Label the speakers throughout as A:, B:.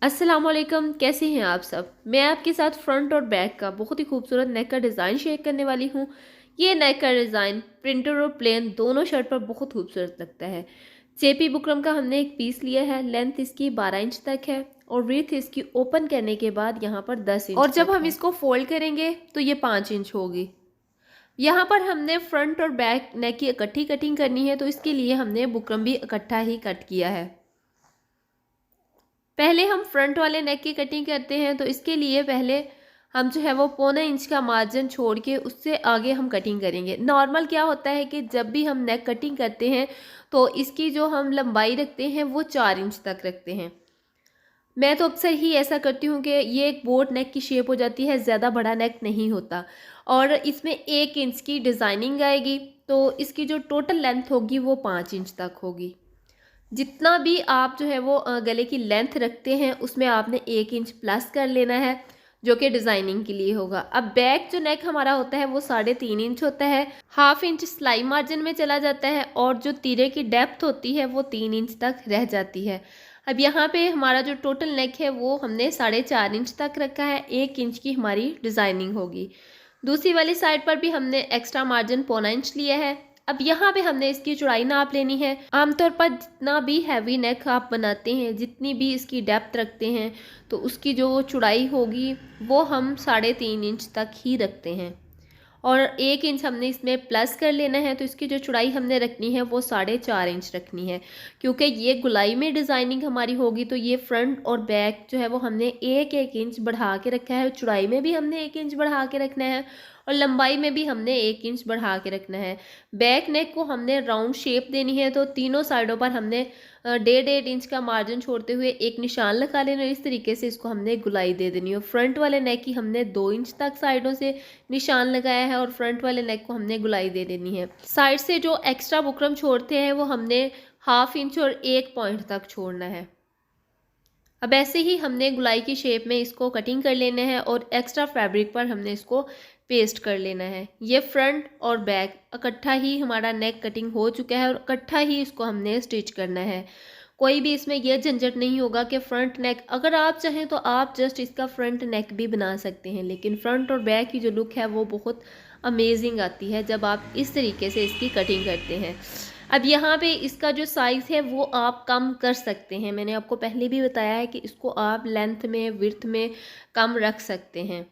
A: अस्सलामुअलैकुम, कैसे हैं आप सब। मैं आपके साथ फ्रंट और बैक का बहुत ही खूबसूरत नेक का डिज़ाइन शेयर करने वाली हूँ। ये नेक का डिज़ाइन प्रिंटर और प्लेन दोनों शर्ट पर बहुत खूबसूरत लगता है। जेपी बुकरम का हमने एक पीस लिया है, लेंथ इसकी 12 इंच तक है और विड्थ इसकी ओपन करने के बाद यहाँ पर 10 इंच
B: और जब
A: तक
B: हम
A: है
B: इसको फोल्ड करेंगे
A: तो ये 5 इंच होगी। यहाँ पर हमने फ्रंट और बैक नेक की इकट्ठी कटिंग करनी है, तो इसके लिए हमने बुकरम भी इकट्ठा ही कट किया है। पहले हम फ्रंट वाले नेक की कटिंग करते हैं, तो इसके लिए पहले हम जो है वो 1.25 इंच का मार्जिन छोड़ के उससे आगे हम कटिंग करेंगे। नॉर्मल क्या होता है कि जब भी हम नेक कटिंग करते हैं तो इसकी जो हम लंबाई रखते हैं वो 4 इंच तक रखते हैं। मैं तो अक्सर ही ऐसा करती हूँ कि ये एक बोट नेक की शेप हो जाती है, ज़्यादा बड़ा नेक नहीं होता और इसमें 1 इंच की डिज़ाइनिंग आएगी, तो इसकी जो टोटल लेंथ होगी वो 5 इंच तक होगी। जितना भी आप जो है वो गले की लेंथ रखते हैं उसमें आपने 1 इंच प्लस कर लेना है, जो कि डिज़ाइनिंग के लिए होगा। अब बैक जो नेक हमारा होता है वो 3.5 इंच होता है, हाफ इंच सिलाई मार्जिन में चला जाता है और जो तीरे की डेप्थ होती है वो 3 इंच तक रह जाती है। अब यहाँ पे हमारा जो टोटल नेक है वो हमने 4.5 इंच तक रखा है, 1 इंच की हमारी डिज़ाइनिंग होगी। दूसरी वाली साइड पर भी हमने एक्स्ट्रा मार्जिन 1.25 इंच लिया है। अब यहाँ पे हमने इसकी चौड़ाई नाप लेनी है। आमतौर पर जितना भी हैवी नेक आप बनाते हैं, जितनी भी इसकी डेप्थ रखते हैं, तो उसकी जो चौड़ाई होगी वो हम 3.5 इंच तक ही रखते हैं और 1 इंच हमने इसमें प्लस कर लेना है, तो इसकी जो चौड़ाई हमने रखनी है वो 4.5 इंच रखनी है। क्योंकि ये गुलाई में डिज़ाइनिंग हमारी होगी, तो ये फ्रंट और बैक जो है वो हमने 1-1 इंच बढ़ा के रखा है। चौड़ाई में भी हमने 1 इंच बढ़ा के रखना है और लंबाई में भी हमने 1 इंच बढ़ा के रखना है। बैक नेक को हमने राउंड शेप देनी है, तो तीनों साइडों पर हमने 1.5 इंच का मार्जिन छोड़ते हुए एक निशान लगा लेना। इस तरीके से इसको हमने गुलाई दे देनी है। फ्रंट वाले नेक की हमने 2 इंच तक साइडों से निशान लगाया है और फ्रंट वाले नेक को हमने गुलाई दे देनी है। साइड से जो एक्स्ट्रा बुकरम छोड़ते हैं वो हमने हाफ इंच और 1 पॉइंट तक छोड़ना है। अब ऐसे ही हमने गुलाई की शेप में इसको कटिंग कर लेना है और एक्स्ट्रा फैब्रिक पर हमने इसको पेस्ट कर लेना है। ये फ्रंट और बैक इकट्ठा ही हमारा नेक कटिंग हो चुका है और इकट्ठा ही इसको हमने स्टिच करना है। कोई भी इसमें यह झंझट नहीं होगा कि फ्रंट नेक, अगर आप चाहें तो आप जस्ट इसका फ्रंट नेक भी बना सकते हैं, लेकिन फ्रंट और बैक की जो लुक है वो बहुत अमेजिंग आती है जब आप इस तरीके से इसकी कटिंग करते हैं। अब यहाँ पे इसका जो साइज़ है वो आप कम कर सकते हैं। मैंने आपको पहले भी बताया है कि इसको आप लेंथ में, विड्थ में कम रख सकते हैं।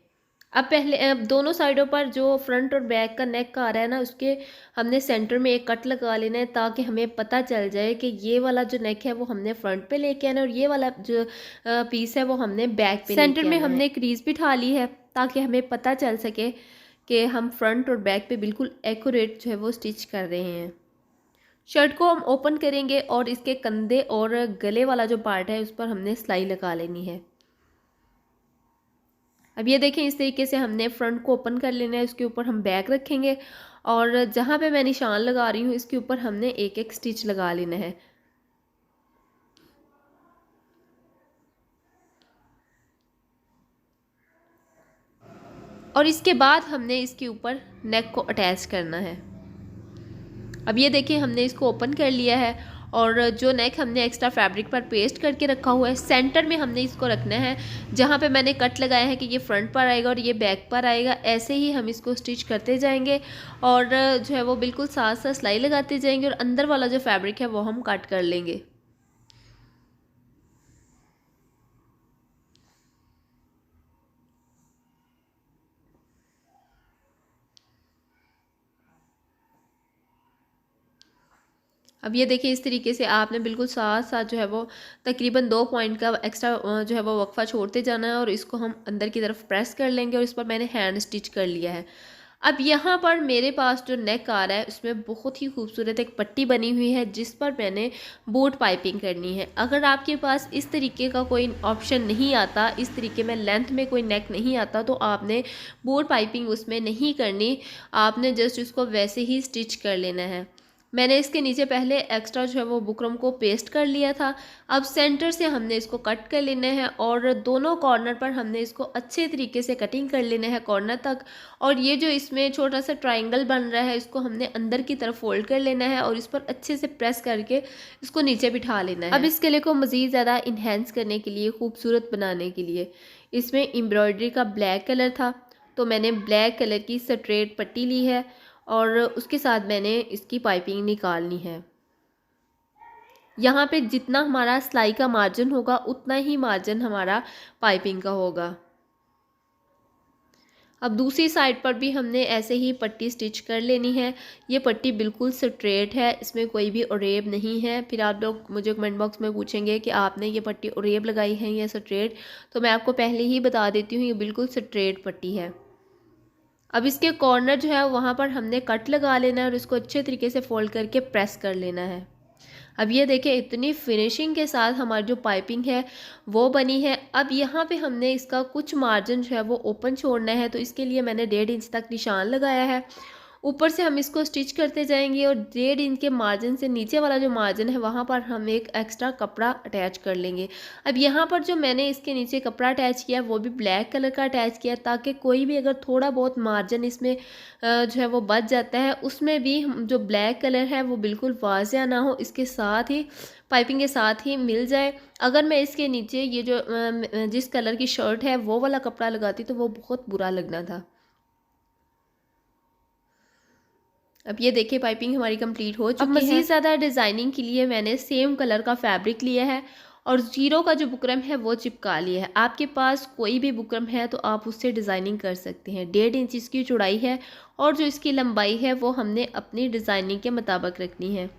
A: अब दोनों साइडों पर जो फ्रंट और बैक का नेक का आ रहा है ना, उसके हमने सेंटर में एक कट लगा लेना है, ताकि हमें पता चल जाए कि ये वाला जो नेक है वो हमने फ्रंट पे लेके आना है और ये वाला जो पीस है वो हमने बैक पे सेंटर में हमने क्रीज बिठा ली है, ताकि हमें पता चल सके कि हम फ्रंट और बैक पे बिल्कुल एक्यूरेट जो है वो स्टिच कर रहे हैं। शर्ट को हम ओपन करेंगे और इसके कंधे और गले वाला जो पार्ट है उस पर हमने सिलाई लगा लेनी है। अब ये देखें, इस तरीके से हमने फ्रंट को ओपन कर लेना है, उसके ऊपर हम बैक रखेंगे और जहाँ पे मैं निशान लगा रही हूँ इसके ऊपर हमने एक एक स्टिच लगा लेना है। और इसके बाद हमने इसके ऊपर नेक को अटैच करना है। अब ये देखिए, हमने इसको ओपन कर लिया है और जो नेक हमने एक्स्ट्रा फैब्रिक पर पेस्ट करके रखा हुआ है, सेंटर में हमने इसको रखना है। जहाँ पे मैंने कट लगाया है कि ये फ्रंट पर आएगा और ये बैक पर आएगा, ऐसे ही हम इसको स्टिच करते जाएंगे और जो है वो बिल्कुल साथ साथ सिलाई लगाते जाएंगे और अंदर वाला जो फैब्रिक है वो हम कट कर लेंगे। अब ये देखिए, इस तरीके से आपने बिल्कुल साथ साथ जो है वो तकरीबन 2 पॉइंट का एक्स्ट्रा जो है वो वक्फा छोड़ते जाना है और इसको हम अंदर की तरफ प्रेस कर लेंगे और इस पर मैंने हैंड स्टिच कर लिया है। अब यहाँ पर मेरे पास जो नेक आ रहा है उसमें बहुत ही खूबसूरत एक पट्टी बनी हुई है, जिस पर मैंने बूट पाइपिंग करनी है। अगर आपके पास इस तरीके का कोई ऑप्शन नहीं आता, इस तरीके में लेंथ में कोई नेक नहीं आता, तो आपने बूट पाइपिंग उसमें नहीं करनी, आपने जस्ट उसको वैसे ही स्टिच कर लेना है। मैंने इसके नीचे पहले एक्स्ट्रा जो है वो बुकरम को पेस्ट कर लिया था। अब सेंटर से हमने इसको कट कर लेना है और दोनों कॉर्नर पर हमने इसको अच्छे तरीके से कटिंग कर लेना है कॉर्नर तक। और ये जो इसमें छोटा सा ट्रायंगल बन रहा है इसको हमने अंदर की तरफ फोल्ड कर लेना है और इस पर अच्छे से प्रेस करके इसको नीचे बिठा लेना है। अब इस गले को मज़ीद ज़्यादा इन्हेंस करने के लिए, खूबसूरत बनाने के लिए, इसमें एम्ब्रॉयडरी का ब्लैक कलर था तो मैंने ब्लैक कलर की स्ट्रेट पट्टी ली है और उसके साथ मैंने इसकी पाइपिंग निकालनी है। यहाँ पे जितना हमारा सिलाई का मार्जिन होगा उतना ही मार्जिन हमारा पाइपिंग का होगा। अब दूसरी साइड पर भी हमने ऐसे ही पट्टी स्टिच कर लेनी है। ये पट्टी बिल्कुल स्ट्रेट है, इसमें कोई भी ओरेब नहीं है। फिर आप लोग मुझे कमेंट बॉक्स में पूछेंगे कि आपने ये पट्टी ओरेब लगाई है या स्ट्रेट, तो मैं आपको पहले ही बता देती हूँ ये बिल्कुल स्ट्रेट पट्टी है। अब इसके कॉर्नर जो है वहाँ पर हमने कट लगा लेना है और इसको अच्छे तरीके से फोल्ड करके प्रेस कर लेना है। अब ये देखिए इतनी फिनिशिंग के साथ हमारी जो पाइपिंग है वो बनी है। अब यहाँ पे हमने इसका कुछ मार्जिन जो है वो ओपन छोड़ना है, तो इसके लिए मैंने 1.5 इंच तक निशान लगाया है। ऊपर से हम इसको स्टिच करते जाएंगे और 1.5 इंच के मार्जिन से नीचे वाला जो मार्जिन है वहाँ पर हम एक एक्स्ट्रा कपड़ा अटैच कर लेंगे। अब यहाँ पर जो मैंने इसके नीचे कपड़ा अटैच किया वो भी ब्लैक कलर का अटैच किया, ताकि कोई भी अगर थोड़ा बहुत मार्जिन इसमें जो है वो बच जाता है उसमें भी जो ब्लैक कलर है वो बिल्कुल वाज़िया ना हो, इसके साथ ही पाइपिंग के साथ ही मिल जाए। अगर मैं इसके नीचे ये जो जिस कलर की शर्ट है वो वाला कपड़ा लगाती तो वो बहुत बुरा लगना था। अब ये देखिए पाइपिंग हमारी कंप्लीट हो चुकी है। अब मज़ीद ज़्यादा डिज़ाइनिंग के लिए मैंने सेम कलर का फैब्रिक लिया है और ज़ीरो का जो बुकरम है वो चिपका लिया है। आपके पास कोई भी बुकरम है तो आप उससे डिज़ाइनिंग कर सकते हैं। 1.5 इंच इसकी चौड़ाई है और जो इसकी लंबाई है वो हमने अपनी डिज़ाइनिंग के मुताबिक रखनी है।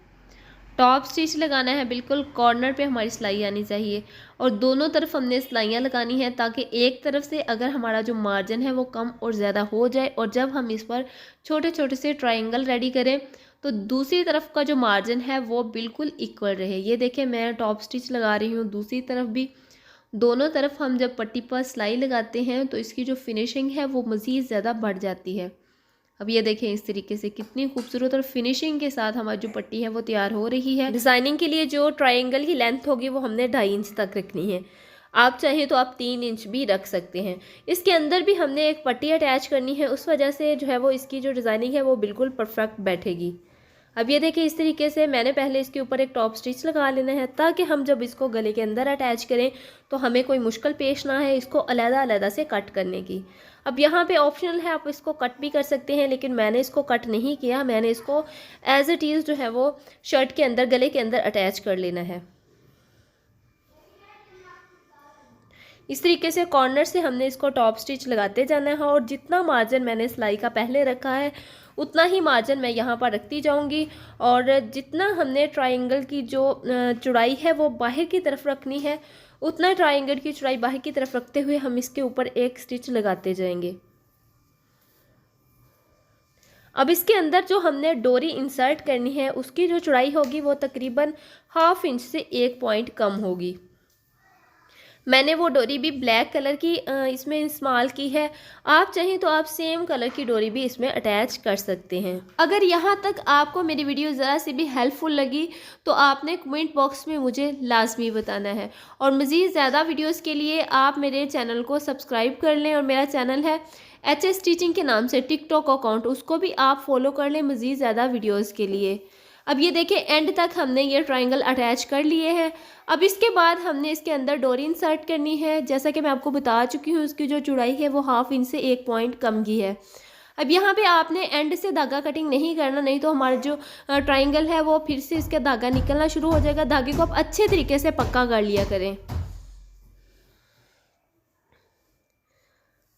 A: टॉप स्टिच लगाना है, बिल्कुल कॉर्नर पे हमारी सिलाई आनी चाहिए और दोनों तरफ हमने सिलाइयाँ लगानी है, ताकि एक तरफ से अगर हमारा जो मार्जिन है वो कम और ज़्यादा हो जाए और जब हम इस पर छोटे छोटे से ट्रायंगल रेडी करें तो दूसरी तरफ का जो मार्जिन है वो बिल्कुल इक्वल रहे। ये देखें मैं टॉप स्टिच लगा रही हूँ, दूसरी तरफ भी। दोनों तरफ हम जब पट्टी पर सिलाई लगाते हैं तो इसकी जो फिनिशिंग है वो मज़ीद ज़्यादा बढ़ जाती है। अब ये देखें इस तरीके से कितनी खूबसूरत और फिनिशिंग के साथ हमारी जो पट्टी है वो तैयार हो रही है। डिज़ाइनिंग के लिए जो ट्रायंगल की लेंथ होगी वो हमने 2.5 इंच तक रखनी है। आप चाहें तो आप 3 इंच भी रख सकते हैं। इसके अंदर भी हमने एक पट्टी अटैच करनी है, उस वजह से जो है वो इसकी जो डिज़ाइनिंग है वो बिल्कुल परफेक्ट बैठेगी। अब ये देखिए इस तरीके से मैंने पहले इसके ऊपर एक टॉप स्टिच लगा लेना है, ताकि हम जब इसको गले के अंदर अटैच करें तो हमें कोई मुश्किल पेश ना है इसको अलग-अलग से कट करने की। अब यहाँ पे ऑप्शनल है, आप इसको कट भी कर सकते हैं, लेकिन मैंने इसको कट नहीं किया। मैंने इसको एज इट इज़ जो है वो शर्ट के अंदर, गले के अंदर अटैच कर लेना है। इस तरीके से कॉर्नर से हमने इसको टॉप स्टिच लगाते जाना है और जितना मार्जिन मैंने सिलाई का पहले रखा है उतना ही मार्जिन मैं यहाँ पर रखती जाऊँगी। और जितना हमने ट्रायंगल की जो चौड़ाई है वो बाहर की तरफ रखनी है, उतना ट्रायंगल की चौड़ाई बाहर की तरफ रखते हुए हम इसके ऊपर एक स्टिच लगाते जाएंगे। अब इसके अंदर जो हमने डोरी इंसर्ट करनी है उसकी जो चौड़ाई होगी वो तकरीबन 1/2 इंच से 1 पॉइंट कम होगी। मैंने वो डोरी भी ब्लैक कलर की इसमें इस्तेमाल की है। आप चाहें तो आप सेम कलर की डोरी भी इसमें अटैच कर सकते हैं। अगर यहाँ तक आपको मेरी वीडियो ज़रा सी भी हेल्पफुल लगी तो आपने कमेंट बॉक्स में मुझे लाजमी बताना है। और मज़ीद ज़्यादा वीडियोस के लिए आप मेरे चैनल को सब्सक्राइब कर लें और मेरा चैनल है HS स्टिचिंग के नाम से टिकटॉक अकाउंट, उसको भी आप फॉलो कर लें मज़ीद ज़्यादा वीडियोज़ के लिए। अब ये देखिए एंड तक हमने ये ट्रायंगल अटैच कर लिए हैं। अब इसके बाद हमने इसके अंदर डोरी इंसर्ट करनी है। जैसा कि मैं आपको बता चुकी हूँ उसकी जो चौड़ाई है वो 1/2 इंच से 1 पॉइंट कम की है। अब यहाँ पे आपने एंड से धागा कटिंग नहीं करना, नहीं तो हमारा जो ट्रायंगल है वो फिर से इसका धागा निकलना शुरू हो जाएगा। धागे को आप अच्छे तरीके से पक्का कर लिया करें।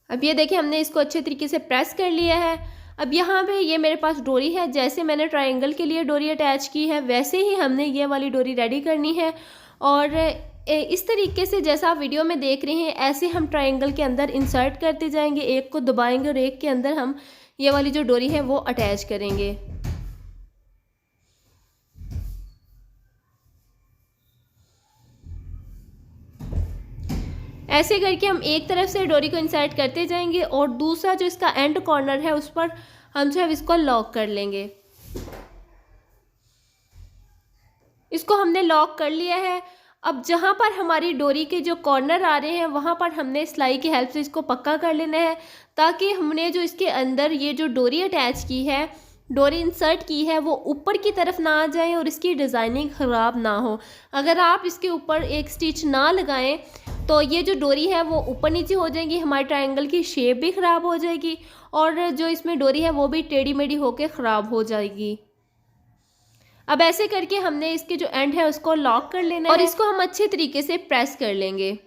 A: अब ये देखिए हमने इसको अच्छे तरीके से प्रेस कर लिया है। अब यहाँ पे ये मेरे पास डोरी है, जैसे मैंने ट्रायंगल के लिए डोरी अटैच की है वैसे ही हमने ये वाली डोरी रेडी करनी है। और इस तरीके से जैसा आप वीडियो में देख रहे हैं ऐसे हम ट्रायंगल के अंदर इंसर्ट करते जाएंगे, एक को दबाएंगे और एक के अंदर हम ये वाली जो डोरी है वो अटैच करेंगे। ऐसे करके हम एक तरफ से डोरी को इंसर्ट करते जाएंगे और दूसरा जो इसका एंड कॉर्नर है उस पर हम जो है इसको लॉक कर लेंगे। हमने लॉक कर लिया है। अब जहाँ पर हमारी डोरी के जो कॉर्नर आ रहे हैं वहाँ पर हमने सिलाई की हेल्प से इसको पक्का कर लेना है, ताकि हमने जो इसके अंदर ये जो डोरी अटैच की है, डोरी इंसर्ट की है, वो ऊपर की तरफ ना आ जाए और इसकी डिज़ाइनिंग ख़राब ना हो। अगर आप इसके ऊपर एक स्टिच ना लगाएं तो ये जो डोरी है वो ऊपर नीचे हो जाएगी, हमारे ट्रायंगल की शेप भी ख़राब हो जाएगी और जो इसमें डोरी है वो भी टेढ़ी मेढ़ी होकर ख़राब हो जाएगी। अब ऐसे करके हमने इसके जो एंड है उसको लॉक कर लेना है और इसको हम अच्छे तरीके से प्रेस कर लेंगे।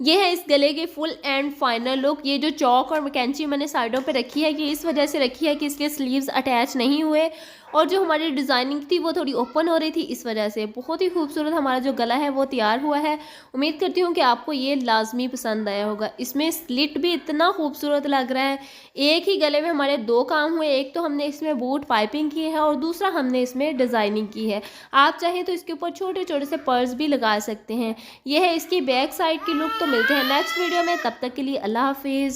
A: ये है इस गले की फुल एंड फाइनल लुक। ये जो चौक और कैंची मैंने साइडों पे रखी है कि इस वजह से रखी है कि इसके स्लीव्स अटैच नहीं हुए और जो हमारी डिज़ाइनिंग थी वो थोड़ी ओपन हो रही थी, इस वजह से बहुत ही खूबसूरत हमारा जो गला है वो तैयार हुआ है। उम्मीद करती हूँ कि आपको ये लाजमी पसंद आया होगा। इसमें स्लिट भी इतना खूबसूरत लग रहा है। एक ही गले में हमारे दो काम हुए, एक तो हमने इसमें बूट पाइपिंग की है और दूसरा हमने इसमें डिज़ाइनिंग की है। आप चाहें तो इसके ऊपर छोटे छोटे से पर्ल्स भी लगा सकते हैं। यह है इसकी बैक साइड की लुक। तो मिलते हैं नेक्स्ट वीडियो में, तब तक के लिए अल्लाह हाफिज़।